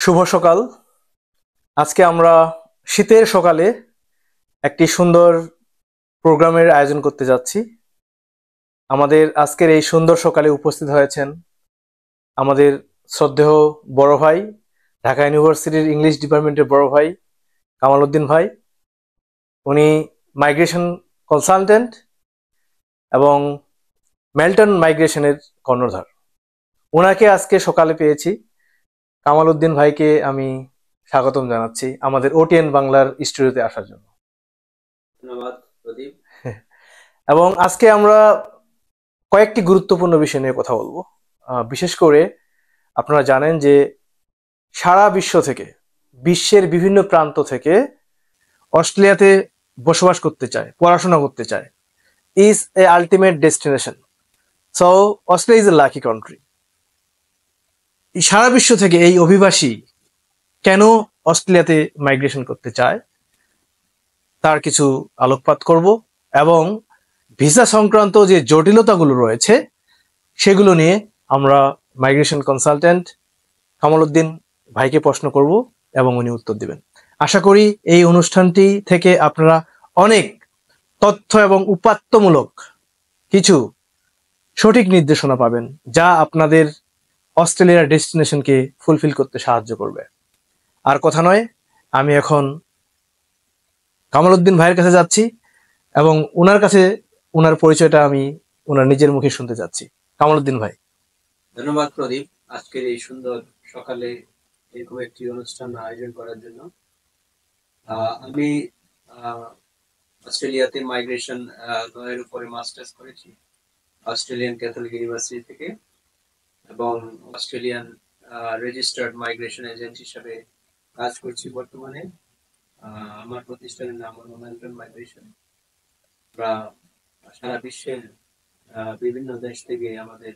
শুভ সকাল। আজকে আমরা শীতের সকালে একটি সুন্দর প্রোগ্রামের আয়োজন করতে যাচ্ছি। আমাদের আজকের এই সুন্দর সকালে উপস্থিত হয়েছেন আমাদের শ্রদ্ধেয় বড় ভাই, ঢাকা ইউনিভার্সিটির ইংলিশ ডিপার্টমেন্টের বড় ভাই কামাল উদ্দিন ভাই। উনি মাইগ্রেশন কনসালটেন্ট এবং মেল্টন মাইগ্রেশনের কর্ণধার। ওনাকে আজকে সকালে পেয়েছি। কামাল উদ্দিন ভাইকে আমি স্বাগতম জানাচ্ছি আমাদের ওটিএন বাংলার স্টুডিওতে আসার জন্য। ধন্যবাদ প্রদীপ। এবং আজকে আমরা কয়েকটি গুরুত্বপূর্ণ বিষয় নিয়ে কথা বলবো। বিশেষ করে আপনারা জানেন যে সারা বিশ্বের বিভিন্ন প্রান্ত থেকে অস্ট্রেলিয়াতে বসবাস করতে চায়, পড়াশোনা করতে চায়। Is a ultimate destination, so Australia is a lucky country. সারা বিশ্ব থেকে এই অভিবাসী কেন অস্ট্রেলিয়াতে মাইগ্রেশন করতে চায় তার কিছু আলোকপাত করব এবং ভিসা সংক্রান্ত যে জটিলতাগুলো রয়েছে সেগুলো নিয়ে আমরা মাইগ্রেশন কনসালটেন্ট কামাল উদ্দিন ভাইকে প্রশ্ন করব এবং উনি উত্তর দিবেন। আশা করি এই অনুষ্ঠানটি থেকে আপনারা অনেক তথ্য এবং উপাত্তমূলক কিছু সঠিক নির্দেশনা পাবেন, যা আপনাদের অস্ট্রেলিয়ার ডেস্টিনেশনকে ফুলফিল করতে সাহায্য করবে। আর কথা নয়, আমি এখন কামাল উদ্দিন ভাইয়ের কাছে যাচ্ছি এবং ওনার কাছে ওনার পরিচয়টা আমি ওনার নিজের মুখে শুনতে চাচ্ছি। কামাল উদ্দিন ভাই। ধন্যবাদ প্রদীপ, আজকের এই সুন্দর সকালে এরকম একটি অনুষ্ঠান আয়োজন করার জন্য। আমি অস্ট্রেলিয়াতে মাইগ্রেশন লয়ের উপরে মাস্টার্স করেছি অস্ট্রেলিয়ান ক্যাথলিক ইউনিভার্সিটি থেকে এবং অস্ট্রেলিয়ান রেজিস্টার্ড মাইগ্রেশন এজেন্ট হিসেবে কাজ করছি বর্তমানে। আমার প্রতিষ্ঠানের নাম হলো মেল্টন মাইগ্রেশন। আমরা সারা বিশ্বের বিভিন্ন দেশ থেকে আমাদের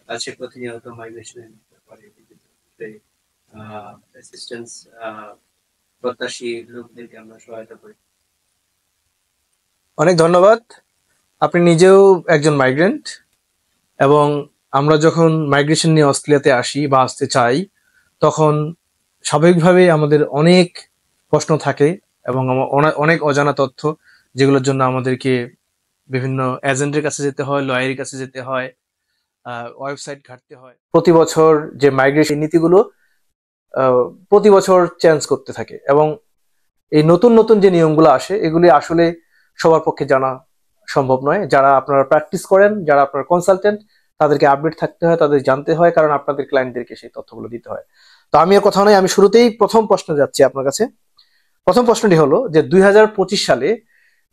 কাছে প্রতিনিয়ত মাইগ্রেশনের ব্যাপারে অ্যাসিস্ট্যান্স প্রত্যাশী লোকদেরকে আমরা সহায়তা করি। অনেক ধন্যবাদ। আপনি নিজেও একজন মাইগ্রেন্ট এবং আমরা যখন মাইগ্রেশন নিয়ে অস্ট্রেলিয়াতে আসি বা আসতে চাই তখন স্বাভাবিকভাবে আমাদের অনেক প্রশ্ন থাকে এবং অনেক অজানা তথ্য, যেগুলোর জন্য আমাদেরকে বিভিন্ন এজেন্টের কাছে যেতে হয়, লয়ারের কাছে যেতে হয়, ওয়েবসাইট ঘাঁটতে হয়। প্রতি বছর যে মাইগ্রেশন নীতিগুলো প্রতি বছর চেঞ্জ করতে থাকে এবং এই নতুন নতুন যে নিয়মগুলো আসে এগুলি আসলে সবার পক্ষে জানা সম্ভব নয়। যারা আপনারা প্র্যাকটিস করেন, যারা আপনার কনসালটেন্ট, তাদেরকে আপডেট থাকতে হয়, তাদের জানতে হয়, কারণ আপনাদের ক্লায়েন্টদেরকে সেই তথ্যগুলো দিতে হয়। তো আমি আর কথা নয়, আমি শুরুতেই প্রথম প্রশ্ন যাচ্ছি আপনার কাছে। প্রথম প্রশ্নটি হলো যে 2025 সালে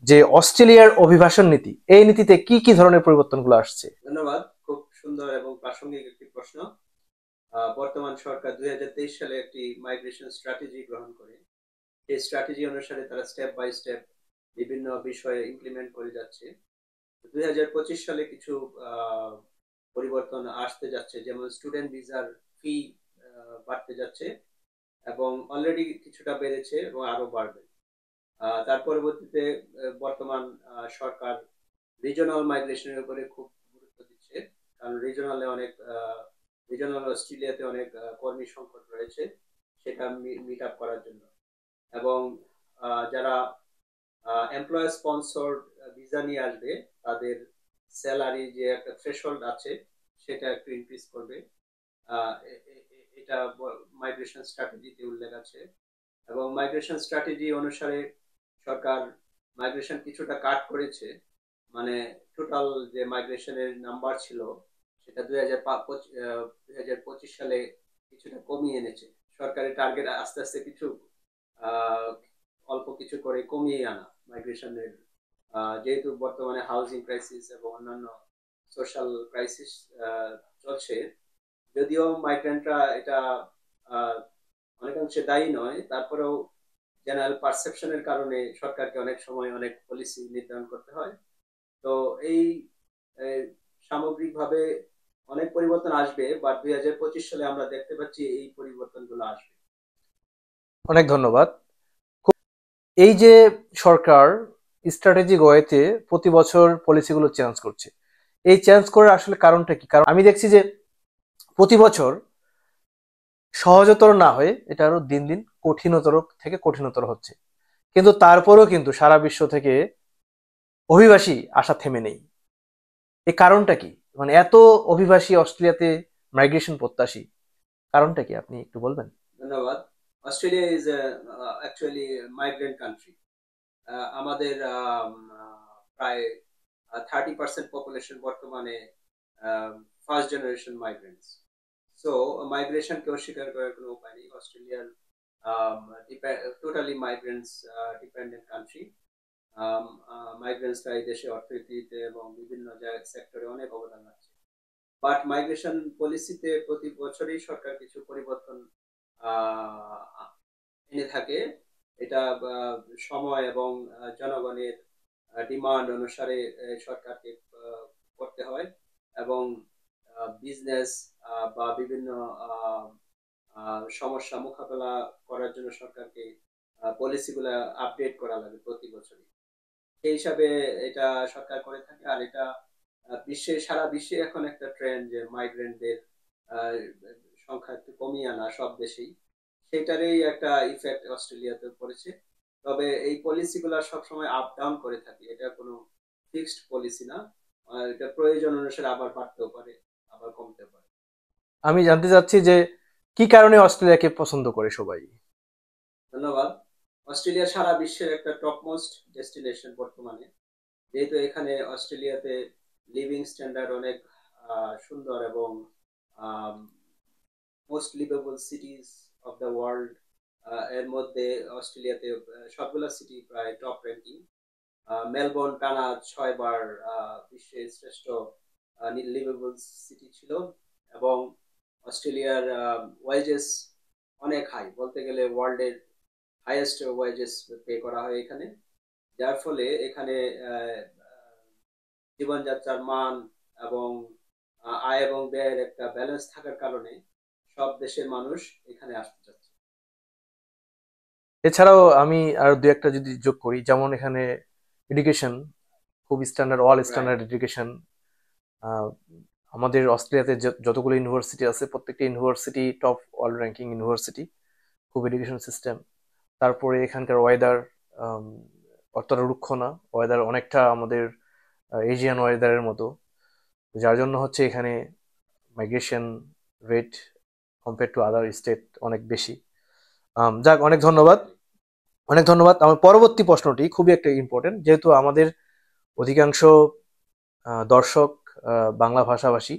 যে অস্ট্রেলিয়ার অভিবাসন নীতি, এই নীতিতে কি কি ধরনের পরিবর্তনগুলো আসছে? ধন্যবাদ, খুব সুন্দর এবং প্রাসঙ্গিক একটি প্রশ্ন। বর্তমান সরকার 2023 সালে একটি মাইগ্রেশন স্ট্র্যাটেজি গ্রহণ করে। এই স্ট্র্যাটেজি অনুসারে তারা স্টেপ বাই স্টেপ বিভিন্ন বিষয়ে ইমপ্লিমেন্ট করে যাচ্ছে। 2025 সালে কিছু পরিবর্তন আসতে যাচ্ছে, যেমন স্টুডেন্ট ভিসার ফি বাড়তে যাচ্ছে এবং অলরেডি কিছুটা বেড়েছে এবং আরো বাড়বে। তার পরবর্তীতে বর্তমান সরকার রিজনাল মাইগ্রেশনের উপরে খুব গুরুত্ব দিচ্ছে, কারণ রিজনাল অস্ট্রেলিয়াতে অনেক কর্মী সংকট রয়েছে, সেটা মিট আপ করার জন্য। এবং যারা এমপ্লয়ার স্পন্সর্ড ভিসা নিয়ে আসবে তাদের স্যালারি যে একটা থ্রেশহোল্ড আছে সেটা একটু ইনক্রিজ করবে। এটা মাইগ্রেশন স্ট্র্যাটেজিতে উল্লেখ আছে এবং মাইগ্রেশন স্ট্র্যাটেজি অনুসারে সরকার মাইগ্রেশন কিছুটা কাট করেছে, মানে টোটাল যে মাইগ্রেশনের নাম্বার ছিল সেটা 2025 সালে কিছুটা কমিয়ে এনেছে। সরকারের টার্গেট আস্তে আস্তে কিছু অল্প কিছু করে কমিয়ে আনা মাইগ্রেশনের, যেহেতু বর্তমানে হাউজিং ক্রাইসিস এবং অন্যান্য সোশ্যাল ক্রাইসিস চলছে। যদিও মাইগ্রেন্টরা এটা অনেকাংশে দায়ী নয়, তারপরেও জেনারেল পারসেপশনের কারণে সরকারকে অনেক সময় অনেক পলিসি নির্ধারণ করতে হয়। তো এই সামগ্রিকভাবে অনেক পরিবর্তন আসবে, বা 2025 সালে আমরা দেখতে পাচ্ছি এই পরিবর্তনগুলো আসবে। অনেক ধন্যবাদ। এই যে সরকার স্ট্র্যাটেজিক ওয়েতে প্রতি বছর পলিসিগুলো চেঞ্জ করছে, এই চেঞ্জ করার আসলে কারণটা কি? কারণ আমি দেখছি যে প্রতি বছর সহজতর না হয়ে এটা আরো দিন দিন কঠিনতর থেকে কঠিনতর হচ্ছে। কিন্তু তারপরেও কিন্তু সারা বিশ্ব থেকে অভিবাসী আসা থেমে নেই। এই কারণটা কি? মানে এত অভিবাসী অস্ট্রেলিয়াতে মাইগ্রেশন প্রত্যাশী, কারণটা কি আপনি একটু বলবেন? ধন্যবাদ। Australia is actually migrant country. আমাদের প্রায় 30% পপুলেশন বর্তমানে ফার্স্ট জেনারেশন মাইগ্রেন্টস। সো মাইগ্রেশনকে অস্বীকার করার কোনো উপায় নেই। অস্ট্রেলিয়ার টোটালি মাইগ্রেন্টস ডিপেন্ডেন্ট কান্ট্রি। মাইগ্রেন্টসরা এই দেশে অর্থনীতিতে এবং বিভিন্ন সেক্টরে অনেক অবদান রাখছে। বাট মাইগ্রেশন পলিসিতে প্রতি বছরই সরকার কিছু পরিবর্তন এনে থাকে। এটা সময় এবং জনগণের ডিমান্ড অনুসারে সরকারকে করতে হয়, এবং বিজনেস বা বিভিন্ন সমস্যা মোকাবেলা করার জন্য সরকারকে পলিসিগুলো আপডেট করা লাগে প্রতি বছরই। সেই হিসাবে এটা সরকার করে থাকে। আর এটা সারা বিশ্বে এখন একটা ট্রেন্ড যে মাইগ্রেন্টদের সংখ্যা একটু কমিয়ে আনা সব দেশেই, সেটারই একটা ইফেক্ট অস্ট্রেলিয়াতে পড়েছে। তবে এই পলিসিগুলো সবসময় আপ ডাউন করে থাকে, এটা কোনো ফিক্সড পলিসি না। এটা প্রয়োজন অনুসারে আবার বাড়তেও পারে, আবার কমতে পারে। আমি জানতে চাচ্ছি যে কি কারণে অস্ট্রেলিয়াকে পছন্দ করে সবাই? ধন্যবাদ। অস্ট্রেলিয়া সারা বিশ্বের একটা টপ মোস্ট ডেস্টিনেশন বর্তমানে, যেহেতু এখানে অস্ট্রেলিয়াতে লিভিং স্ট্যান্ডার্ড অনেক সুন্দর, এবং most liveable সিটিজ of the world এর মধ্যে অস্ট্রেলিয়াতে সবগুলো সিটি প্রায় টপ র্যাঙ্কিং। মেলবোর্ন টানা 6 বার বিশ্বের শ্রেষ্ঠ লিভেবল সিটি ছিল, এবং অস্ট্রেলিয়ার ওয়েজেস অনেক হাই, বলতে গেলে ওয়ার্ল্ডের হাইয়েস্ট ওয়েজেস পে করা হয় এখানে। যার ফলে এখানে জীবনযাত্রার মান এবং আয় এবং ব্যয়ের একটা ব্যালেন্স থাকার কারণে সব দেশের মানুষ এখানে আসতে চাচ্ছে। এছাড়াও আমি আর দু একটা যদি যোগ করি, যেমন এখানে এডুকেশন খুব standard, all right. Standard education. আমাদের অস্ট্রেলিয়াতে যতগুলো ইউনিভার্সিটি আছে প্রত্যেকটা university top all ranking university, খুব এডুকেশন সিস্টেম। তারপরে এখানকার ওয়েদার অতটা রুক্ষ না, ওয়েদার অনেকটা আমাদের এশিয়ান ওয়েদারের মতো, যার জন্য হচ্ছে এখানে migration rate compare to other state অনেক বেশি। যাক, অনেক ধন্যবাদ, অনেক ধন্যবাদ। আমার পরবর্তী প্রশ্নটি খুবই একটা ইম্পর্টেন্ট, যেহেতু আমাদের অধিকাংশ দর্শক বাংলা ভাষাভাষী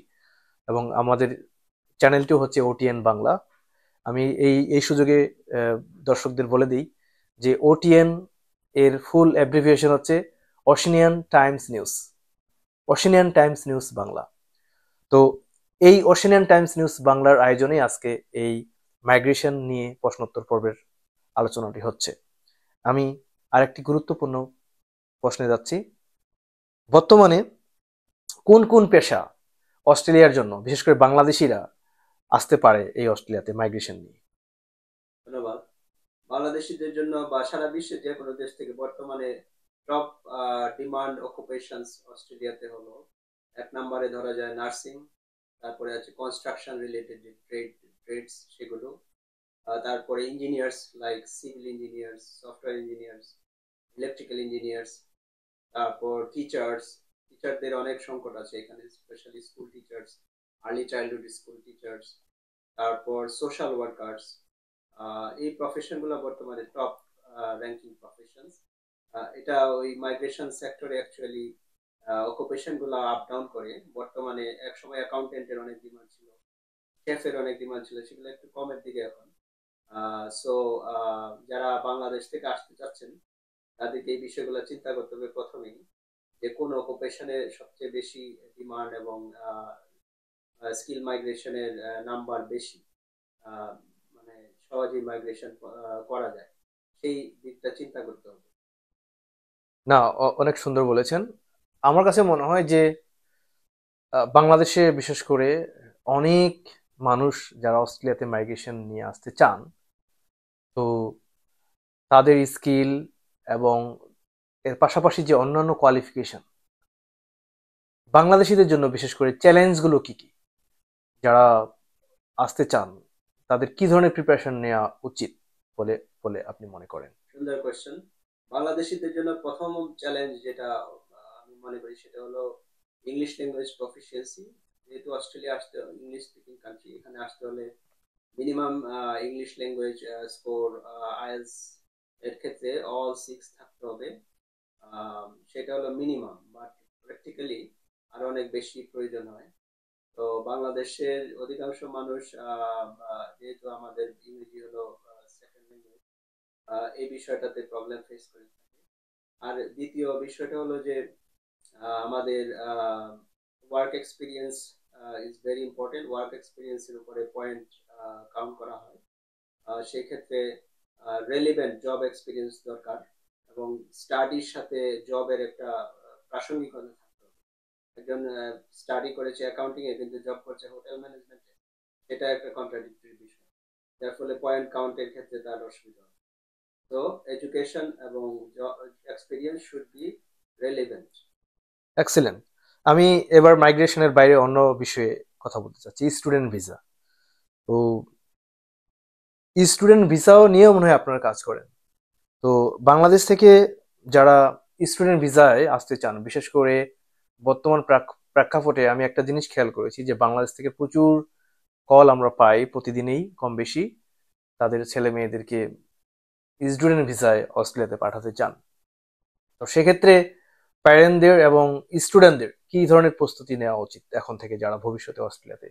এবং আমাদের চ্যানেলটিও হচ্ছে ওটিএন বাংলা। আমি এই এই সুযোগে দর্শকদের বলে দিই যে ওটিএন এর ফুল অ্যাব্রিভিয়েশন হচ্ছে Oceanian Times News, Oceanian Times News Bangla. তো এই ওশেনিয়ান টাইমস নিউজ বাংলার আয়োজনে আজকে এই মাইগ্রেশন নিয়ে প্রশ্নোত্তর পর্বের আলোচনাটি হচ্ছে। আমি আরেকটি গুরুত্বপূর্ণ প্রশ্নে যাচ্ছি। বর্তমানে কোন কোন পেশা অস্ট্রেলিয়ার জন্য, বিশেষ করে বাংলাদেশিরা আসতে পারে এই অস্ট্রেলিয়াতে মাইগ্রেশন নিয়ে? ধন্যবাদ। বাংলাদেশিদের জন্য বা সারা বিশ্বের যে কোনো দেশ থেকে বর্তমানে টপ ডিমান্ড অকুপেশনস অস্ট্রেলিয়াতে হলো, এক নম্বরে ধরা যায় নার্সিং, তারপরে আছে কনস্ট্রাকশন রিলেটেড যে ট্রেডস সেগুলো, তারপরে engineers like civil engineers, software engineers, electrical engineers, তারপর টিচারদের অনেক সংকট আছে এখানে, specially school teachers, early childhood school teachers, তারপর সোশ্যাল ওয়ার্কার্স। এই প্রফেশন গুলো বর্তমানে টপ র্যাঙ্কিং প্রফেশন। এটা ওই মাইগ্রেশন সেক্টরে অ্যাকচুয়ালি অকুপেশন গুলো আপ ডাউন করে। বর্তমানে এক সময় অ্যাকাউন্টেন্টের অনেক ডিমান্ড ছিল, শেফের অনেক ডিমান্ড ছিল, সেগুলো একটু কমের দিকে এখন। সো যারা বাংলাদেশ থেকে আসতে চাচ্ছেন তাদেরকে এই বিষয়গুলো চিন্তা করতে হবে প্রথমেই, যে কোন অকুপেশনে সবচেয়ে বেশি ডিমান্ড এবং স্কিল মাইগ্রেশনের নাম্বার বেশি, মানে সহজেই মাইগ্রেশন করা যায়, সেই দিকটা চিন্তা করতে হবে। না, অনেক সুন্দর বলেছেন। আমার কাছে মনে হয় যে বাংলাদেশে বিশেষ করে অনেক মানুষ যারা অস্ট্রেলিয়াতে মাইগ্রেশন নিয়ে আসতে চান, তো তাদের স্কিল এবং এর পাশাপাশি যে অন্যান্য কোয়ালিফিকেশন, বাংলাদেশিদের জন্য বিশেষ করে চ্যালেঞ্জগুলো কি কি যারা আসতে চান, তাদের কি ধরনের প্রিপারেশন নেওয়া উচিত বলে বলে আপনি মনে করেন? সুন্দর কোয়েশ্চেন। বাংলাদেশিদের জন্য প্রথম চ্যালেঞ্জ যেটা আমি মনে করি সেটা হলো ইংলিশ ল্যাঙ্গুয়েজ প্রফিসিয়েন্সি। যেহেতু অস্ট্রেলিয়া আসতে, ইংলিশ স্পিকিং কান্ট্রি, এখানে আসতে হলে minimum English language score IELTS এর ক্ষেত্রে অল 6 থাকতে হবে। সেটা হলো মিনিমাম, বাট প্র্যাকটিক্যালি আরো অনেক বেশি প্রয়োজন হয়। তো বাংলাদেশের অধিকাংশ মানুষ যেহেতু আমাদের ইংরেজি হলো সেকেন্ড ল্যাঙ্গুয়েজ, এই বিষয়টাতে প্রবলেম ফেস করে থাকে। আর দ্বিতীয় বিষয়টা হলো যে আমাদের work experience is very important. Work এক্সপিরিয়েন্সের উপরে পয়েন্ট কাউন্ট করা হয়। সেই ক্ষেত্রে রেলিভেন্ট জব এক্সপিরিয়েন্স দরকার, এবং স্টাডির সাথে জবের একটা প্রাসঙ্গিকতা থাকতে হবে। একজন স্টাডি করেছে অ্যাকাউন্টিং এ কিন্তু জব করছে হোটেল ম্যানেজমেন্টে, সেটা একটা কন্ট্রাডিক্টরি বিষয়, যার ফলে পয়েন্ট কাউন্টের ক্ষেত্রে তার অসুবিধা হয়। তো এডুকেশন এবং experience should be relevant. Excellent. আমি এবার মাইগ্রেশনের বাইরে অন্য বিষয়ে কথা বলতে চাচ্ছি, স্টুডেন্ট ভিসা। তো স্টুডেন্ট ভিসাও নিয়েও মনে হয় আপনারা কাজ করেন। তো বাংলাদেশ থেকে যারা স্টুডেন্ট ভিসায় আসতে চান, বিশেষ করে বর্তমান প্রেক্ষাপটে আমি একটা জিনিস খেয়াল করেছি যে বাংলাদেশ থেকে প্রচুর কল আমরা পাই প্রতিদিনই কম বেশি, তাদের ছেলে মেয়েদেরকে স্টুডেন্ট ভিসায় অস্ট্রেলিয়াতে পাঠাতে চান। তো সেক্ষেত্রে প্যারেন্টদের এবং স্টুডেন্টদের কি ধরনের প্রস্তুতি নেওয়া উচিত এখন থেকে, যারা ভবিষ্যতে অস্ট্রেলিয়াতে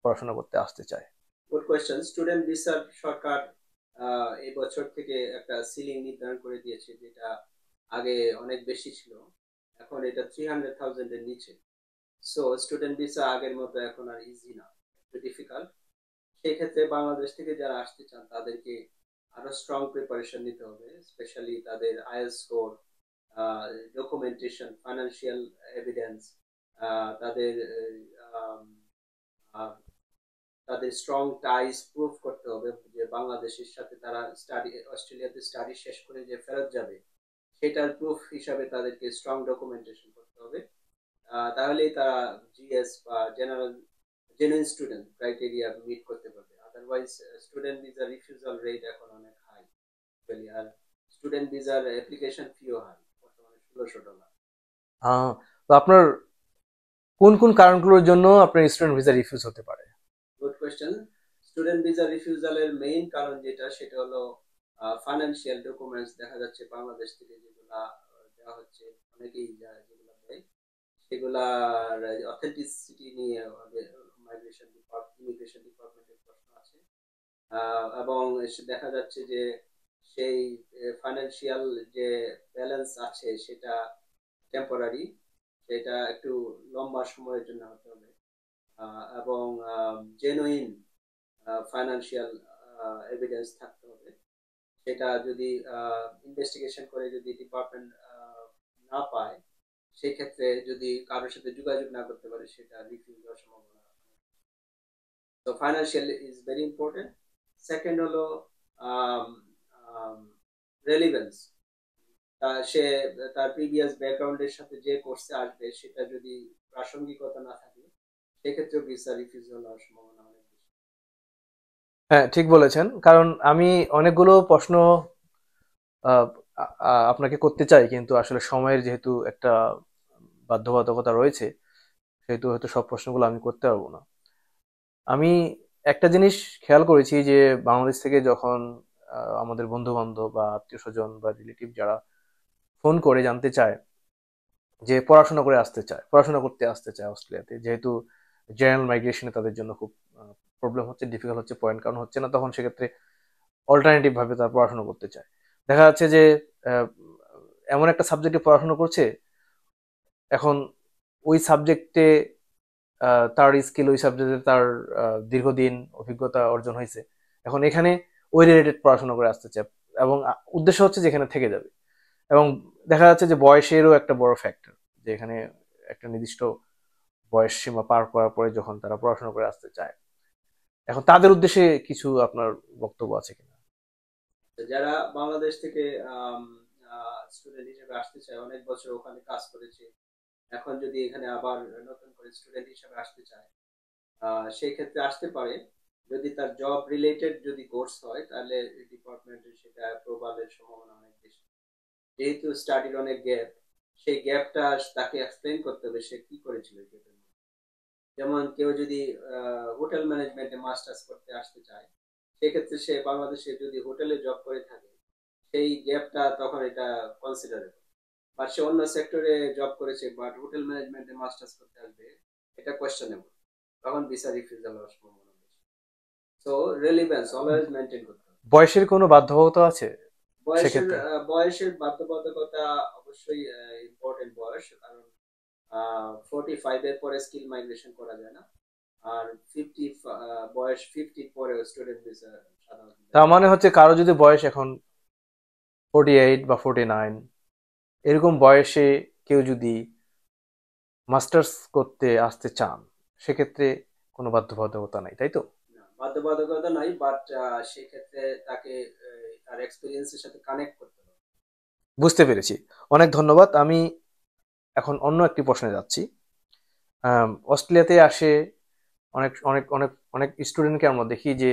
পড়াশোনা করতে আসতে চায়? Good question. স্টুডেন্ট ভিসার সরকার এই বছর থেকে একটা সিলিং নির্ধারণ করে দিয়েছে, যেটা আগে অনেক বেশি ছিল, এখন এটা 300,000 এর নিচে। সো স্টুডেন্ট ভিসা আগের মতো এখন আর ইজি না, একটু ডিফিকাল্ট। সেই ক্ষেত্রে বাংলাদেশ থেকে যারা আসতে চান তাদেরকে আরো স্ট্রং প্রিপারেশন নিতে হবে, স্পেশালি তাদের IELTS score, documentation, financial evidence, তাদের আহ, আহ, তাদের স্ট্রং টাইস প্রুফ করতে হবে যে বাংলাদেশের সাথে তারা স্টাডি, অস্ট্রেলিয়াতে স্টাডি শেষ করে যে ফেরত যাবে, সেটার প্রুফ হিসাবে তাদেরকে স্ট্রং ডকুমেন্টেশন করতে হবে। তাহলেই তারা জিএস বা general genuine student criteria meet করতে পারবে। Otherwise student visa refusal rate এখন অনেক হাই, আর স্টুডেন্ট ভিসার অ্যাপ্লিকেশন ফিও হাই, বর্তমানে $1,600। তো আপনার কোন কোন কারণগুলোর জন্য আপনার স্টুডেন্ট ভিসা রিফিউজ হতে পারে? Good question. স্টুডেন্ট ভিসা রিফিউজালের মেইন কারণ যেটা, সেটা হলো ফাইন্যান্সিয়াল ডকুমেন্টস। দেখা যাচ্ছে বাংলাদেশ থেকে যেগুলা দেওয়া হচ্ছে, অনেকেই যেগুলা দেয় সেগুলার অথেন্টিসিটি নিয়ে মাইগ্রেশন ইমিগ্রেশন ডিপার্টমেন্টের প্রশ্ন আছে। এবং দেখা যাচ্ছে যে সেই ফাইন্যান্সিয়াল যে ব্যালেন্স আছে সেটা টেম্পোরারি, সেটা একটু লম্বা সময়ের জন্য হতে হবে। এবং জেনুইন ফাইন্যান্সিয়াল এভিডেন্স থাকতে হবে। সেটা যদি ইনভেস্টিগেশন করে যদি ডিপার্টমেন্ট না পায়, সেক্ষেত্রে যদি কারোর সাথে যোগাযোগ না করতে পারে, সেটা রিফিউজ হওয়ার সম্ভাবনা। তো financial is very important. Second হলো রেলিভেন্স। সে তার প্রিভিয়াস ব্যাকগ্রাউন্ডের সাথে যে কোর্সে আসবে সেটা যদি প্রাসঙ্গিকতা না থাকে, সেক্ষেত্রে ভিসা রিফিউজ হওয়ার সম্ভাবনা অনেক বেশি। হ্যাঁ, ঠিক বলেছেন। কারণ আমি অনেকগুলো প্রশ্ন আহ, আপনাকে করতে চাই, কিন্তু আসলে সময়ের যেহেতু একটা বাধ্যবাধকতা রয়েছে, সেহেতু হয়তো সব প্রশ্নগুলো আমি করতে পারবো না। আমি একটা জিনিস খেয়াল করেছি যে বাংলাদেশ থেকে যখন আমাদের বন্ধু বান্ধব বা আত্মীয় স্বজন বা রিলেটিভ যারা ফোন করে জানতে চায় যে পড়াশোনা করে আসতে চায়, পড়াশোনা করতে আসতে চায় অস্ট্রেলিয়াতে, যেহেতু জেনারেল মাইগ্রেশনে তাদের জন্য খুব প্রবলেম হচ্ছে, ডিফিকাল্ট হচ্ছে, পয়েন্ট কারণ হচ্ছে না, তখন সেক্ষেত্রে অল্টারনেটিভ ভাবে তারা পড়াশোনা করতে চায়। দেখা যাচ্ছে যে আহ, এমন একটা সাবজেক্টে পড়াশোনা করছে, এখন ওই সাবজেক্টে তার স্কিল, ওই সাবজেক্টে তার দীর্ঘদিন অভিজ্ঞতা অর্জন হয়েছে, এখন এখানে ওই রিলেটেড পড়াশোনা করে আসতে চায়, এবং উদ্দেশ্য হচ্ছে যে এখানে থেকে যাবে। এবং দেখা যাচ্ছে যে বয়সেরও একটা বড় ফ্যাক্টর, যে এখানে একটা নির্দিষ্ট বয়স সীমা পার করার পরে যখন তারা পড়াশোনা করে আসতে চায়, এখন তাদের উদ্দেশ্যে কিছু আপনার বক্তব্য আছে কিনা? যারা বাংলাদেশ থেকে স্টুডেন্ট হিসেবে আসতে চায়, অনেক বছর ওখানে কাজ করেছে, এখন যদি এখানে আবার নতুন করে স্টুডেন্ট হিসেবে আসতে চায়, সেই ক্ষেত্রে আসতে পারে। যদি তার জব রিলেটেড যদি কোর্স হয় তাহলে ডিপার্টমেন্টে সেটা অ্যাপ্রুভালের সম্ভাবনা অনেক বেশি। যেহেতু স্টাডির অনেক গ্যাপ, সেই গ্যাপটা তাকে এক্সপ্লেন করতে হবে সে কি করেছিল এই গ্যাপের মধ্যে। যেমন কেউ যদি হোটেল ম্যানেজমেন্টে মাস্টার্স করতে আসতে চায়, সেক্ষেত্রে সে বাংলাদেশে যদি হোটেলে জব করে থাকে, সেই গ্যাপটা তখন এটা কনসিডারেবল। বা সে অন্য সেক্টরে জব করেছে বাট হোটেল ম্যানেজমেন্টে মাস্টার্স করতে আসবে, এটা কোয়েশ্চেনেবল, তখন ভিসা রিফিউজাল হওয়ার সম্ভাবনা বেশি। সো রেলিভেন্স অলওয়েজ মেনটেন করতে হবে। বয়সের কোনো বাধ্যবাধকতা আছে বয়সের সেক্ষেত্রে? বয়সের বাধ্যবাধকতা অবশ্যই ইম্পর্টেন্ট বয়স, কারণ 45 এর পরে স্কিল মাইগ্রেশন করা যায় না। আর 50 বয়স 50 পরে স্টুডেন্ট ভিসা সাধারণত তার মানে হচ্ছে কারো যদি বয়স এখন 48 বা 49 এরকম বয়সে কেউ যদি মাস্টার্স করতে আসতে চান, সেক্ষেত্রে কোনো বাধ্যবাধকতা নাই, তাই তো? না, বাধ্যবাধকতা নাই, বাট সেক্ষেত্রে তাকে তার এক্সপিরিয়েন্সের সাথে কানেক্ট করতে হবে। বুঝতে পেরেছি। অনেক ধন্যবাদ। আমি এখন অন্য একটি প্রশ্নে যাচ্ছি। অস্ট্রেলিয়াতে আসে অনেক অনেক অনেক অনেক স্টুডেন্টকে আমরা দেখি যে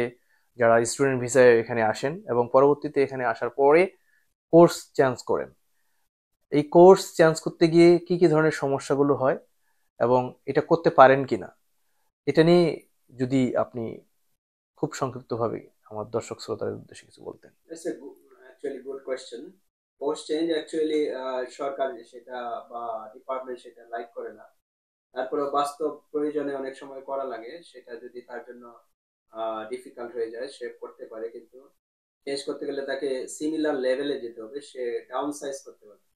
যারা স্টুডেন্ট ভিসায় এখানে আসেন এবং পরবর্তীতে এখানে আসার পরে কোর্স চেঞ্জ করেন। এই কোর্স চেঞ্জ করতে গিয়ে কি কি ধরনের সমস্যাগুলো হয় এবং এটা করতে পারেন কিনা, এটা নিয়ে যদি আপনি খুব সংক্ষিপ্তভাবে আমার দর্শক শ্রোতাদের উদ্দেশ্যে কিছু বলতেন। It's a actually good question. Course change actually সরকার সেটা বা ডিপার্টমেন্ট সেটা লাইক করে না। তারপরে বাস্তব প্রয়োজনে অনেক সময় করা লাগে, সেটা যদি তার জন্য ডিফিকাল্ট হয়ে যায় সে করতে পারে, কিন্তু চেঞ্জ করতে গেলে তাকে সিমিলার লেভেলে যেতে হবে, সে ডাউন সাইজ করতে পারবে।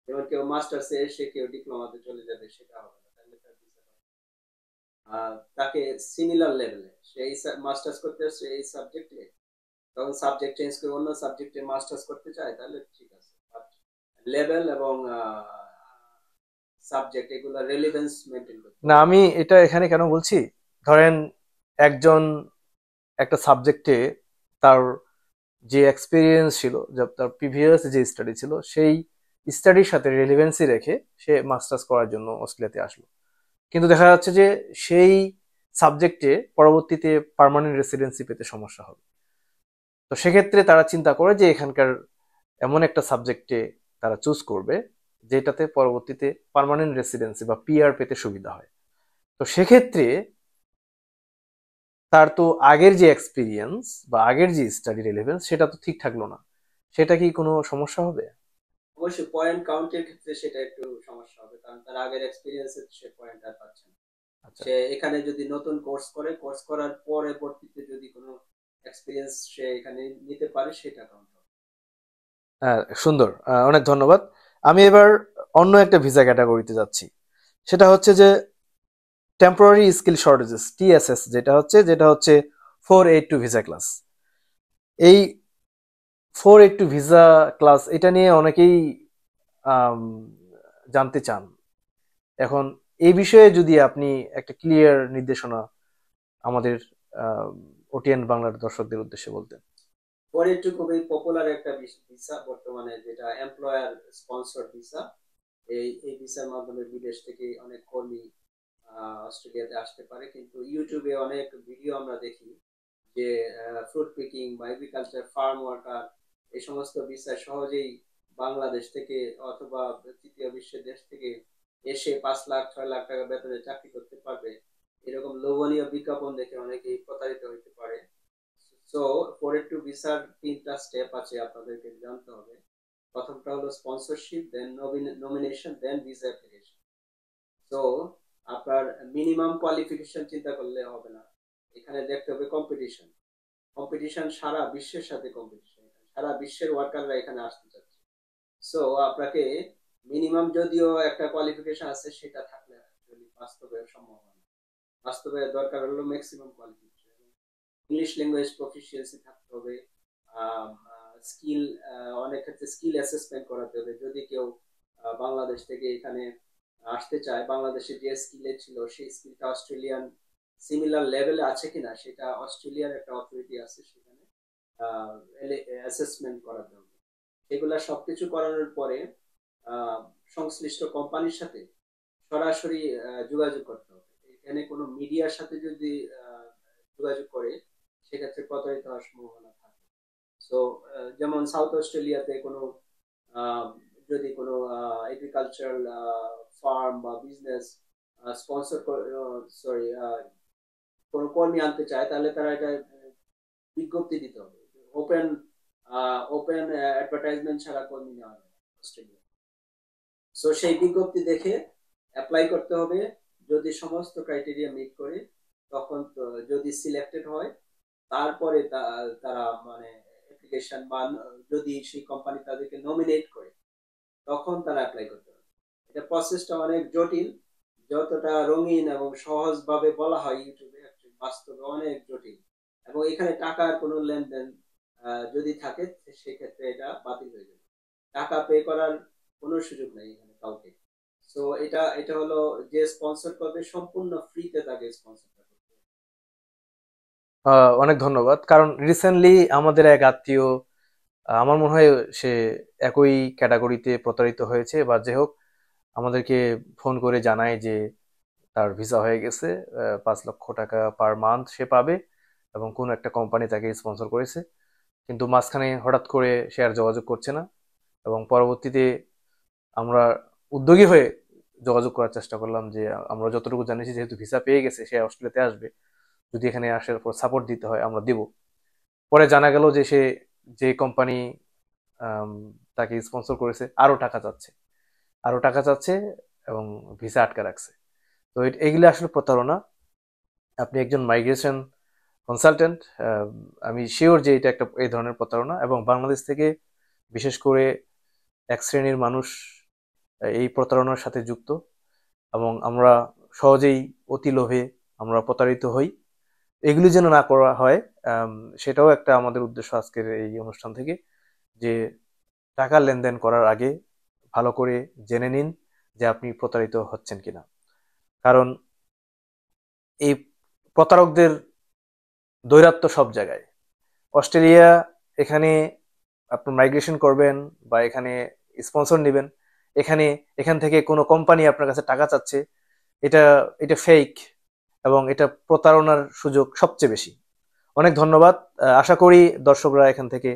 যেমন কেউ মাস্টার্সে এসে কেউ ডিপ্লোমাতে চলে যাবে, সেটা হবে না, তাহলে তার visa তাকে সিমিলার লেভেলে সেই মাস্টার্স করতে আসছে এই সাবজেক্টে, তখন সাবজেক্ট চেঞ্জ করে অন্য সাবজেক্টে মাস্টার্স করতে চায় তাহলে ঠিক আছে, বাট লেভেল এবং সাবজেক্ট এগুলো রেলিভেন্স মেনটেন করতে না, হবে। আমি এটা এখানে কেন বলছি, ধরেন একজন একটা সাবজেক্টে তার যে এক্সপিরিয়েন্স ছিল, তার প্রিভিয়াস যে স্টাডি ছিল, সেই স্টাডির সাথে রেলিভেন্সি রেখে সে মাস্টার্স করার জন্য অস্ট্রেলিয়াতে আসলো, কিন্তু দেখা যাচ্ছে যে সেই সাবজেক্টে পরবর্তীতে পার্মানেন্ট রেসিডেন্সি পেতে সমস্যা হবে। তো সেক্ষেত্রে তারা চিন্তা করে যে এখানকার এমন একটা সাবজেক্টে তারা চুজ করবে যেটাতে পরবর্তীতে পার্মানেন্ট রেসিডেন্সি বা পিআর পেতে সুবিধা হয়। তো সেক্ষেত্রে তার তো আগের যে এক্সপিরিয়েন্স বা আগের যে স্টাডি রেলেভেন্স সেটা তো ঠিক থাকলো না, সেটা কি কোনো সমস্যা হবে? অবশ্যই পয়েন্ট কাউন্টের ক্ষেত্রে সেটা একটু সমস্যা হবে, কারণ তার আগের এক্সপিরিয়েন্সে সে পয়েন্ট আর পাচ্ছে না। আচ্ছা। সে এখানে যদি নতুন কোর্স করে, কোর্স করার পরে পরবর্তীতে যদি কোনো এক্সপিরিয়েন্স সে এখানে নিতে পারে সেটা কাউন্ট হবে। হ্যাঁ, সুন্দর। অনেক ধন্যবাদ। আমি এবার অন্য একটা ভিসা ক্যাটাগরিতে যাচ্ছি। সেটা হচ্ছে যে টেম্পোরারি স্কিল শর্টেজেস, টিএসএস, যেটা হচ্ছে 482 ভিসা ক্লাস। এই 482 ভিসা ক্লাস এটা নিয়ে অনেকেই আম, জানতে চান। এখন এই বিষয়ে যদি আপনি একটা ক্লিয়ার নির্দেশনা আমাদের ওটিএন বাংলার দর্শকদের উদ্দেশ্যে বলতেন। পরেরটি খুবই পপুলার একটা ভিসা বর্তমানে, যেটা এমপ্লয়ার স্পন্সর ভিসা। এই ভিসার মাধ্যমে বিদেশ থেকে অনেক কর্মী অস্ট্রেলিয়াতে আসতে পারে, কিন্তু ইউটিউবে অনেক ভিডিও আমরা দেখি যে ফ্রুট পিকিং বা এগ্রিকালচার ফার্ম ওয়ার্কার এই সমস্ত ভিসা সহজেই বাংলাদেশ থেকে অথবা তৃতীয় বিশ্বের দেশ থেকে এসে 5 লাখ 6 লাখ টাকা বেতনে চাকরি করতে পারবে, এরকম লোভনীয় বিজ্ঞাপন দেখে অনেকেই প্রতারিত হতে পারে। সো 482 ভিসার 3টা স্টেপ আছে, আপনাদেরকে জানতে হবে। প্রথমটা হলো স্পন্সরশিপ, দেন নমিনেশন, দেন ভিসা অ্যাপ্লিকেশন। তো আপনার মিনিমাম কোয়ালিফিকেশন চিন্তা করলে হবে না, এখানে দেখতে হবে কম্পিটিশন। কম্পিটিশন সারা বিশ্বের সাথে কম্পিটিশন, সারা বিশ্বের ওয়ার্কাররা এখানে আসতে চাচ্ছে। সো আপনাকে মিনিমাম যদিও একটা কোয়ালিফিকেশন আছে সেটা থাকলে বাস্তবে সম্ভব হয় না। বাস্তবে দরকার হলো maximum qualification. English language proficiency থাকতে হবে। স্কিল, অনেক ক্ষেত্রে স্কিল অ্যাসেসমেন্ট করাতে হবে। যদি কেউ বাংলাদেশ থেকে এখানে আসতে চায়, বাংলাদেশে যে স্কিলে ছিল সেই স্কিলটা অস্ট্রেলিয়ান সিমিলার লেভেলে আছে কিনা সেটা অস্ট্রেলিয়ার একটা অথরিটি আছে সেখানে অ্যাসেসমেন্ট করাতে হবে। এগুলা সবকিছু করানোর পরে সংশ্লিষ্ট কোম্পানির সাথে সরাসরি যোগাযোগ করতে হবে। এখানে কোনো মিডিয়ার সাথে যদি যোগাযোগ করে সেক্ষেত্রে প্রতারিত হওয়ার সম্ভাবনা থাকে। সো যেমন সাউথ অস্ট্রেলিয়াতে কোনো আহ, যদি কোনো এগ্রিকালচারাল ফার্ম বা বিজনেস স্পন্সর সরি কোনো কর্মী আনতে চায়, তাহলে তারা এটা বিজ্ঞপ্তি দিতে হবে। ওপেন ওপেন অ্যাডভার্টাইজমেন্ট ছাড়া কর্মী নেওয়া যায় অস্ট্রেলিয়া। সো সেই বিজ্ঞপ্তি দেখে অ্যাপ্লাই করতে হবে। যদি সমস্ত ক্রাইটেরিয়া মিট করে, তখন যদি সিলেক্টেড হয়, তারপরে তারা মানে অ্যাপ্লিকেশন বা যদি সেই কোম্পানি তাদেরকে নমিনেট করে, তখন তারা অ্যাপ্লাই করতে হবে। এটা প্রসেসটা অনেক জটিল। যতটা রঙিন এবং সহজ ভাবে বলা হয় ইউটিউবে, বাস্তবে অনেক জটিল। এবং এখানে টাকার কোনো লেনদেন যদি থাকে, সেক্ষেত্রে এটা বাতিল হয়ে যাবে। টাকা পে করার কোনো সুযোগ নেই এখানে কাউকে। সো এটা এটা হলো, যে স্পন্সর করবে সম্পূর্ণ ফ্রিতে তাকে স্পন্সরটা করতে হবে। অনেক ধন্যবাদ। কারণ রিসেন্টলি আমাদের এক আত্মীয়, আমার মনে হয় সে একই ক্যাটাগরিতে প্রতারিত হয়েছে, বা যে হোক, আমাদেরকে ফোন করে জানায় যে তার ভিসা হয়ে গেছে, 5 লক্ষ টাকা পার মান্থ সে পাবে, এবং কোন একটা কোম্পানি তাকে স্পন্সর করেছে। কিন্তু মাঝখানে হঠাৎ করে সে আর যোগাযোগ করছে না, এবং পরবর্তীতে আমরা উদ্যোগী হয়ে যোগাযোগ করার চেষ্টা করলাম যে আমরা যতটুকু জানিয়েছি, যেহেতু ভিসা পেয়ে গেছে, সে অস্ট্রেলিয়াতে আসবে, যদি এখানে আসার পর সাপোর্ট দিতে হয় আমরা দিব। পরে জানা গেল যে সে, যে কোম্পানি তাকে স্পন্সর করেছে, আরো টাকা চাচ্ছে এবং ভিসা আটকে রাখছে। তো এগুলো আসলে প্রতারণা। আপনি একজন মাইগ্রেশন কনসালটেন্ট, আমি শিওর যে এটা একটা এই ধরনের প্রতারণা, এবং বাংলাদেশ থেকে বিশেষ করে এক শ্রেণীর মানুষ এই প্রতারণার সাথে যুক্ত, এবং আমরা সহজেই অতি লোভে আমরা প্রতারিত হই। এগুলি যেন না করা হয়, আম, সেটাও একটা আমাদের উদ্দেশ্য আজকের এই অনুষ্ঠান থেকে, যে টাকা লেনদেন করার আগে ভালো করে জেনে নিন যে আপনি প্রতারিত হচ্ছেন কিনা। কারণ এই প্রতারকদের দৌরাত্ম্য সব জায়গায়। অস্ট্রেলিয়া, এখানে আপনি মাইগ্রেশন করবেন বা এখানে স্পন্সর নেবেন, এখানে এখান থেকে কোনো কোম্পানি আপনার কাছে টাকা চাচ্ছে, এটা এটা ফেক, এবং এটা প্রতারণার সুযোগ সবচেয়ে বেশি। অনেক ধন্যবাদ। আশা করি দর্শকরা এখান থেকে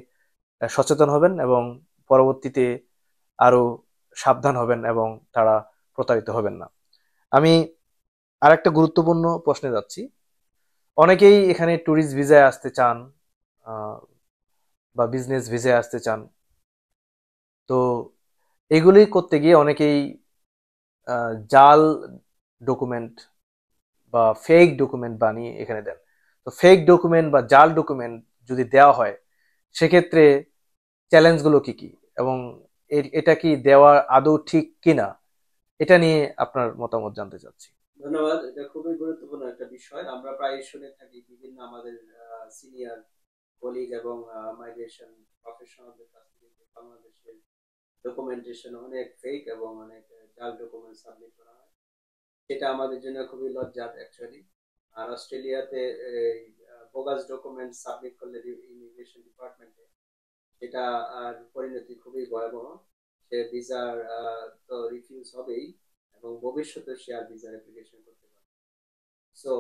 সচেতন হবেন, এবং পরবর্তীতে আরো সাবধান হবেন, এবং তারা প্রতারিত হবেন না। আমি আরেকটা গুরুত্বপূর্ণ প্রশ্নে যাচ্ছি। অনেকেই এখানে ট্যুরিস্ট ভিসায় আসতে চান, আহ, বা বিজনেস ভিসায় আসতে চান। তো এগুলি করতে গিয়ে অনেকেই জাল ডকুমেন্ট বা ফেক ডকুমেন্ট বানিয়ে এখানে দেন। তো ফেক ডকুমেন্ট বা জাল ডকুমেন্ট যদি দেওয়া হয়, সেক্ষেত্রে চ্যালেঞ্জগুলো কি কি, এবং এটা কি দেওয়া আদৌ ঠিক কিনা, এটা নিয়ে আপনার মতামত জানতে চাচ্ছি। ধন্যবাদ। এটা খুবই গুরুত্বপূর্ণ একটা বিষয়। আমরা প্রায় শুনে থাকি বিভিন্ন আমাদের সিনিয়র কলিগ এবং মাইগ্রেশন প্রফেশনালদের কাছ থেকে যে বাংলাদেশের ডকুমেন্টেশন অনেক ফেক এবং অনেক জাল ডকুমেন্ট সাবমিট করা হয়। সেটা আমাদের জন্য খুবই লজ্জার অ্যাকচুয়ালি। আর অস্ট্রেলিয়াতে বোগাস ডকুমেন্ট সাবমিট করলে ইমিগ্রেশন ডিপার্টমেন্টে, সেটা আর পরিণতি খুবই ভয়াবহ। সে ভিসার তো রিফিউজ হবেই, এবং ভবিষ্যতে সে আর ভিসার অ্যাপ্লিকেশন করতে পারবে। So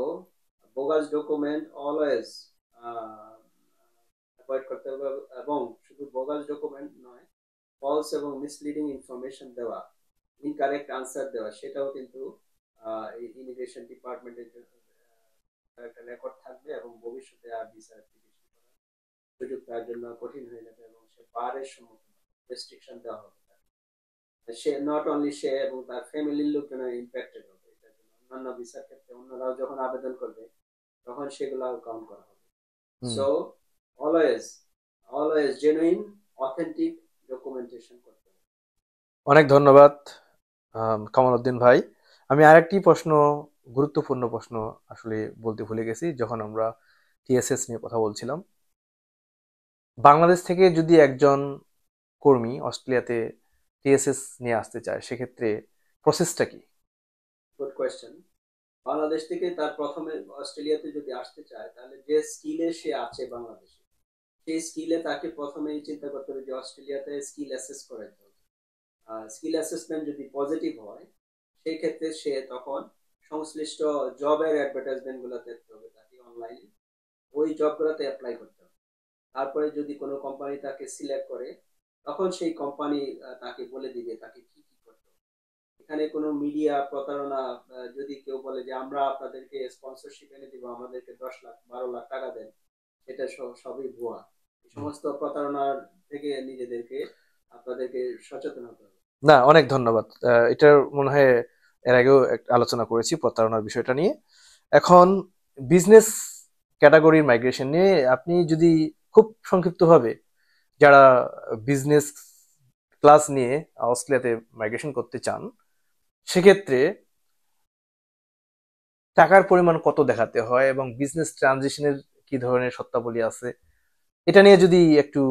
bogus document always avoid করতে হবে। এবং শুধু বোগাস ডকুমেন্ট নয়, ফলস এবং মিসলিডিং ইনফরমেশন দেওয়া, ইনকারেক্ট আনসার দেওয়া, সেটাও কিন্তু ইমিগ্রেশন ডিপার্টমেন্টের একটা রেকর্ড থাকবে, এবং ভবিষ্যতে আর ভিসা অ্যাপ্লিকেশন করার সুযোগ তার জন্য কঠিন হয়ে যাবে, এবং সে বারের সম্মুখীন রেস্ট্রিকশন দেওয়া হবে তাকে। সে নট অনলি সে এবং তার ফ্যামিলির লোকজন ইম্প্যাক্টেড হবে এটার জন্য। অন্যান্য ভিসার ক্ষেত্রে অন্যরাও যখন আবেদন করবে, তখন সেগুলো কাউন্ট করা হবে। Hmm. So always always genuine authentic documentation করতে হবে। অনেক ধন্যবাদ কামাল উদ্দিন ভাই। আমি আরেকটি প্রশ্ন, গুরুত্বপূর্ণ প্রশ্ন আসলে বলতে ভুলে গেছি যখন আমরা টিএসএস নিয়ে কথা বলছিলাম। বাংলাদেশ থেকে যদি একজন কর্মী অস্ট্রেলিয়াতে টিএসএস নিয়ে আসতে চায়, সেক্ষেত্রে প্রসেসটা কি? Good question. বাংলাদেশ থেকে তার প্রথমে অস্ট্রেলিয়াতে যদি আসতে চায়, তাহলে যে স্কিলে সে আছে বাংলাদেশে, সেই স্কিলে তাকে প্রথমেই চিন্তা করতে হবে যে অস্ট্রেলিয়াতে স্কিল অ্যাসেস করাতে হবে। স্কিল অ্যাসেসমেন্ট যদি পজিটিভ হয়, সেই ক্ষেত্রে সে তখন সংশ্লিষ্ট জবের অ্যাডভার্টাইজমেন্ট গুলো দেখতে হবে তাকে অনলাইনে। ওই জবগুলোতে অ্যাপ্লাই করতে হবে। তারপরে যদি কোনো কোম্পানি তাকে সিলেক্ট করে, তখন সেই কোম্পানি তাকে বলে দিবে তাকে কি কি করতে হবে। এখানে কোনো মিডিয়া প্রতারণা, যদি কেউ বলে যে আমরা আপনাদেরকে স্পন্সরশিপ এনে দিব, আমাদেরকে 10 লাখ 12 লাখ টাকা দেন, এটা সবই ভুয়া। এই সমস্ত প্রতারণার থেকে নিজেদেরকে আপনাদেরকে সচেতন হতে হবে। না, অনেক ধন্যবাদ। এটার মনে হয় এর আগেও একটা আলোচনা করেছি প্রতারণার বিষয়টা নিয়ে। এখন বিজনেস ক্যাটাগরির মাইগ্রেশন নিয়ে আপনি যদি খুব সংক্ষিপ্তভাবে, যারা বিজনেস ক্লাস নিয়ে অস্ট্রেলিয়াতে মাইগ্রেশন করতে চান, সেক্ষেত্রে টাকার পরিমাণ কত দেখাতে হয় এবং বিজনেস ট্রানজিশনের কি ধরনের শর্তাবলী আছে, এটা নিয়ে যদি একটু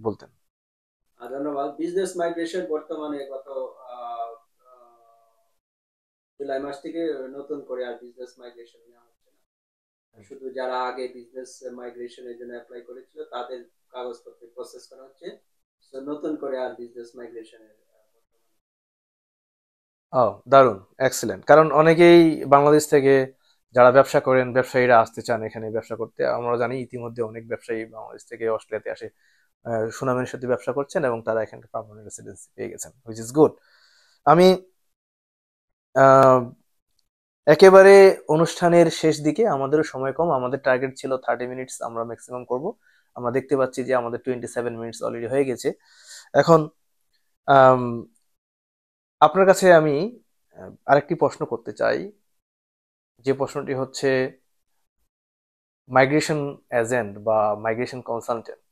বলতেন। ধন্যবাদ। বিজনেস মাইগ্রেশন বর্তমানে গত আহ, আহ, জুলাই মাস থেকে নতুন করে আর বিজনেস মাইগ্রেশন নেওয়া হচ্ছে না। শুধু যারা আগে বিজনেস মাইগ্রেশনের জন্য অ্যাপ্লাই করেছিল তাদের কাগজপত্র প্রসেস করা হচ্ছে। তো নতুন করে আর বিজনেস মাইগ্রেশনের ও, দারুণ, এক্সেলেন্ট। কারণ অনেকেই বাংলাদেশ থেকে যারা ব্যবসা করেন, ব্যবসায়ীরা আসতে চান এখানে ব্যবসা করতে। আমরা জানি ইতিমধ্যে অনেক ব্যবসায়ী বাংলাদেশ থেকে অস্ট্রেলিয়াতে আসে সুনামের সাথে ব্যবসা করছেন এবং তারা এখানে পার্মানেন্ট রেসিডেন্সি পেয়ে গেছেন, হুইচ ইজ গুড। আমি আহ, একেবারে অনুষ্ঠানের শেষ দিকে, আমাদেরও সময় কম, আমাদের টার্গেট ছিল 30 মিনিটস আমরা ম্যাক্সিমাম করব। আমরা দেখতে পাচ্ছি যে আমাদের 27 মিনিটস অলরেডি হয়ে গেছে। এখন আম, আপনার কাছে আমি আরেকটি প্রশ্ন করতে চাই, যে প্রশ্নটি হচ্ছে মাইগ্রেশন এজেন্ট বা মাইগ্রেশন কনসালটেন্ট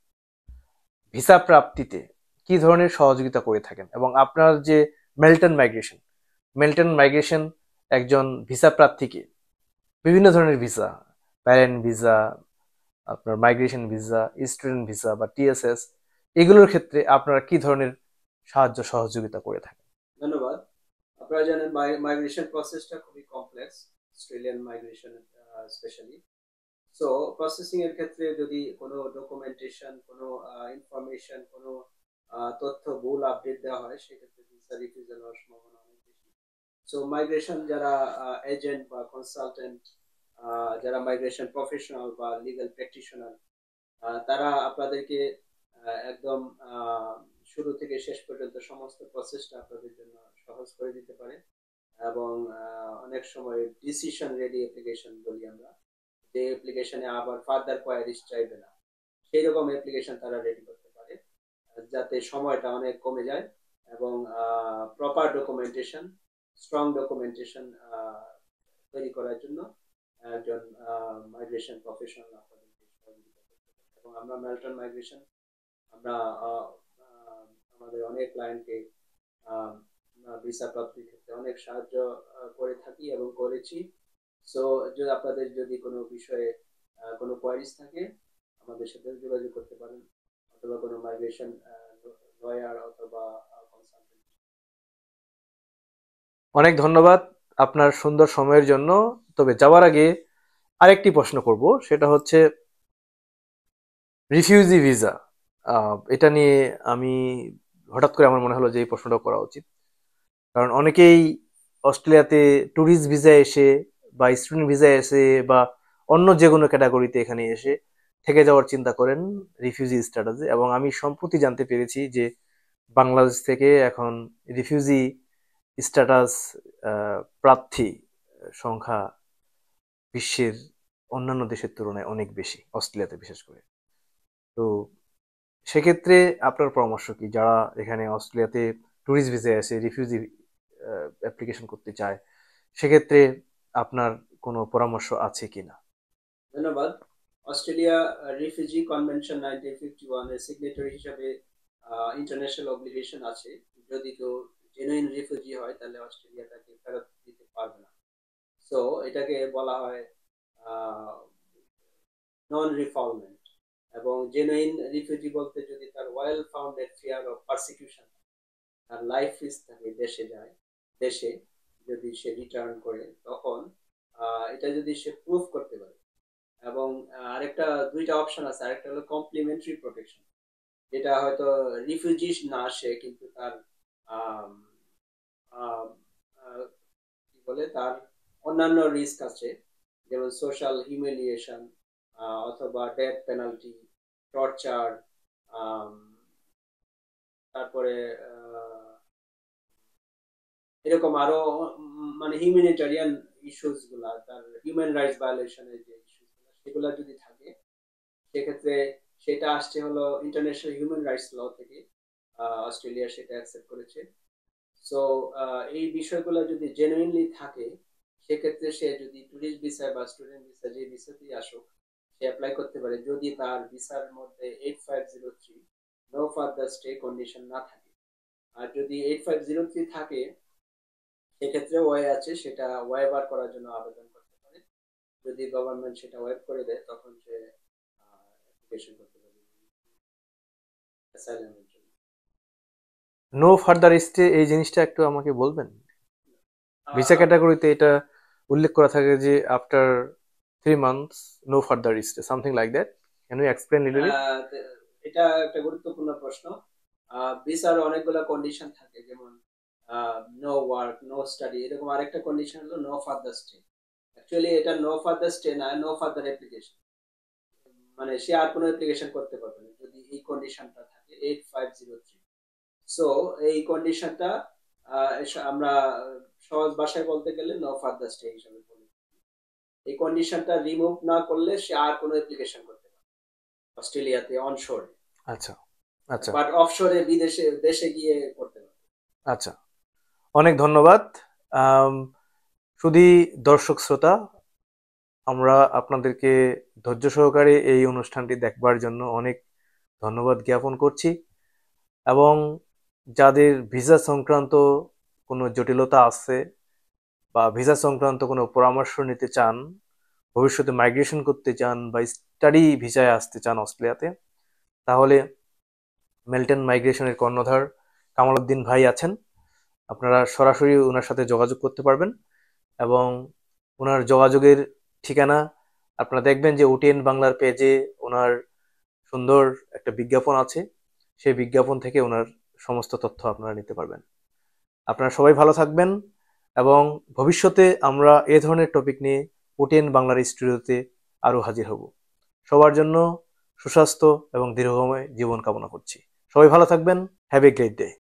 ভিসা প্রাপ্তিতে কি ধরনের সহযোগিতা করে থাকেন, এবং আপনার যে মেল্টন মাইগ্রেশন, মেল্টন মাইগ্রেশন একজন ভিসা প্রার্থীকে বিভিন্ন ধরনের ভিসা, প্যারেন্ট ভিসা, আপনার মাইগ্রেশন ভিসা, স্টুডেন্ট ভিসা বা টিএসএস, এগুলোর ক্ষেত্রে আপনারা কি ধরনের সাহায্য সহযোগিতা করে থাকেন? ধন্যবাদ। আপনারা জানেন মাইগ্রেশন প্রসেসটা খুবই complex, Australian migration specially. So processing এর ক্ষেত্রে যদি কোনো ডকুমেন্টেশন, কোনো ইনফরমেশন, কোনো তথ্য ভুল আপডেট দেওয়া হয়, সেক্ষেত্রে ভিসা রিফিউজাল হওয়ার সম্ভাবনা অনেক বেশি। সো মাইগ্রেশন যারা এজেন্ট বা কনসালটেন্ট, যারা মাইগ্রেশন প্রফেশনাল বা লিগ্যাল প্র্যাকটিশনার, তারা আপনাদেরকে একদম শুরু থেকে শেষ পর্যন্ত সমস্ত প্রসেসটা আপনাদের জন্য সহজ করে দিতে পারে। এবং অনেক সময় ডিসিশন রেডি অ্যাপ্লিকেশন বলি আমরা, যে অ্যাপ্লিকেশনে আবার ফার্দার কোয়ারিজ চাইবে না, সেই রকম অ্যাপ্লিকেশন তারা রেডি করতে পারে, যাতে সময়টা অনেক কমে যায়। এবং প্রপার ডকুমেন্টেশন, স্ট্রং ডকুমেন্টেশন তৈরি করার জন্য একজন মাইগ্রেশন প্রফেশনাল আপনাদেরকে সহযোগিতা করতে পারে। এবং আমরা মেল্টন মাইগ্রেশন, আমরা আহ, আহ, আমাদের অনেক ক্লায়েন্টকে ভিসা প্রাপ্তির ক্ষেত্রে অনেক সাহায্য করে থাকি এবং করেছি। সো যদি আপনাদের যদি কোনো বিষয়ে কোনো কোয়ারিজ থাকে, আমাদের সাথে যোগাযোগ করতে পারেন, অথবা কোনো মাইগ্রেশন লয়ার অথবা কনসালটেন্ট। অনেক ধন্যবাদ আপনার সুন্দর সময়ের জন্য। তবে যাওয়ার আগে আরেকটি প্রশ্ন করব, সেটা হচ্ছে রিফিউজি ভিসা। এটা নিয়ে আমি হঠাৎ করে আমার মনে হলো যে এই প্রশ্নটা করা উচিত। কারণ অনেকেই অস্ট্রেলিয়াতে ট্যুরিস্ট ভিসা এসে বা স্টুডেন্ট ভিসা এসে বা অন্য যে কোনো ক্যাটাগরিতে এখানে এসে থেকে যাওয়ার চিন্তা করেন রিফিউজি স্ট্যাটাসে। এবং আমি সম্প্রতি জানতে পেরেছি যে বাংলাদেশ থেকে এখন রিফিউজি স্ট্যাটাস প্রার্থী সংখ্যা বিশ্বের অন্যান্য দেশের তুলনায় অনেক বেশি, অস্ট্রেলিয়াতে বিশেষ করে। তো সেক্ষেত্রে আপনার পরামর্শ কি, যারা এখানে অস্ট্রেলিয়াতে ট্যুরিস্ট ভিসায় আসে রিফিউজি অ্যাপ্লিকেশন করতে চায়, সেক্ষেত্রে আপনার কোনো পরামর্শ আছে কিনা? ধন্যবাদ। অস্ট্রেলিয়া রিফিউজি কনভেনশন 1951 এর সিগনেটরি হিসাবে ইন্টারন্যাশনাল অব্লিগেশন আছে। যদি কেউ জেনুইন রিফিউজি হয়, তাহলে অস্ট্রেলিয়া তাকে ফেরত দিতে পারবে না। সো এটাকে বলা হয় নন রিফাউলমেন্ট। এবং জেনুইন রিফিউজি বলতে, যদি তার well founded fear of persecution, তার লাইফ রিস্ক থাকে, দেশে যায়, দেশে যদি সে রিটার্ন করে, তখন এটা যদি সে প্রুফ করতে পারে। এবং আরেকটা, দুইটা অপশন আছে। আরেকটা হলো কমপ্লিমেন্টারি প্রোটেকশন, যেটা হয়তো রিফিউজি না আসে, কিন্তু তার আম, আম, আহ, কি বলে, তার অন্যান্য রিস্ক আছে, যেমন সোশ্যাল হিউমিলিয়েশন, অথবা ডেথ পেনাল্টি, টর্চার, তারপরে এরকম আরো মানে হিউম্যানিটেরিয়ান ইস্যুস গুলা, তার হিউম্যান রাইটস ভায়োলেশনের যে ইস্যুস গুলা সেগুলা যদি থাকে, সেক্ষেত্রে সেটা আসছে হলো ইন্টারন্যাশনাল হিউম্যান রাইটস ল থেকে। অস্ট্রেলিয়া সেটা অ্যাকসেপ্ট করেছে। সো এই বিষয়গুলো যদি জেনুইনলি থাকে, সেক্ষেত্রে সে যদি ট্যুরিস্ট ভিসা বা স্টুডেন্ট ভিসা যে ভিসাতেই আসুক, সে অ্যাপ্লাই করতে পারে যদি তার ভিসার মধ্যে 8503 নো ফার্দার স্টে কন্ডিশন না থাকে। আর যদি 8503 থাকে, সেক্ষেত্রে ওয়ে আছে, সেটা ওয়েভার করার জন্য আবেদন করতে পারে। যদি গভর্নমেন্ট সেটা ওয়েভ করে দেয়, তখন সে অ্যাপ্লিকেশন করতে পারে অ্যাসাইলামের জন্য। নো ফার্দার স্টে এই জিনিসটা একটু আমাকে বলবেন? ভিসা আহ, ক্যাটাগরিতে এটা উল্লেখ করা থাকে যে after 3 months no further stay, something like that. Can you explain little it? Ah, এটা একটা গুরুত্বপূর্ণ প্রশ্ন। ভিসার অনেকগুলো কন্ডিশন থাকে, যেমন নো ওয়ার্ক, নো স্টাডি, এরকম আরেকটা কন্ডিশন হলো নো ফার্দার স্টে। অ্যাকচুয়ালি এটা নো ফার্দার স্টে না, নো ফার্দার অ্যাপ্লিকেশন। মানে সে আর কোনো অ্যাপ্লিকেশন করতে পারবে না যদি এই কন্ডিশনটা থাকে 8503। সো এই কন্ডিশনটা আমরা সহজ ভাষায় বলতে গেলে নো ফার্দার স্টে হিসাবে বলি। এই কন্ডিশনটা রিমুভ না করলে সে আর কোনো অ্যাপ্লিকেশন করতে পারবে অস্ট্রেলিয়াতে অনশোরে, আচ্ছা আচ্ছা বাট অফশোরে বিদেশে দেশে গিয়ে করতে পারবে। আচ্ছা, অনেক ধন্যবাদ। আম, শুধু দর্শক শ্রোতা, আমরা আপনাদেরকে ধৈর্য সহকারে এই অনুষ্ঠানটি দেখবার জন্য অনেক ধন্যবাদ জ্ঞাপন করছি। এবং যাদের ভিসা সংক্রান্ত কোনো জটিলতা আছে বা ভিসা সংক্রান্ত কোনো পরামর্শ নিতে চান, ভবিষ্যতে মাইগ্রেশন করতে চান বা স্টাডি ভিসায় আসতে চান অস্ট্রেলিয়াতে, তাহলে মেল্টন মাইগ্রেশনের কর্ণধার কামাল উদ্দিন ভাই আছেন। আপনারা সরাসরি ওনার সাথে যোগাযোগ করতে পারবেন। এবং ওনার যোগাযোগের ঠিকানা আপনারা দেখবেন যে ওটিএন বাংলার পেজে ওনার সুন্দর একটা বিজ্ঞাপন আছে। সেই বিজ্ঞাপন থেকে ওনার সমস্ত তথ্য আপনারা নিতে পারবেন। আপনারা সবাই ভালো থাকবেন এবং ভবিষ্যতে আমরা এ ধরনের টপিক নিয়ে ওটিএন বাংলার স্টুডিওতে আরও হাজির হব। সবার জন্য সুস্বাস্থ্য এবং দীর্ঘময় জীবন কামনা করছি। সবাই ভালো থাকবেন। Have a great day.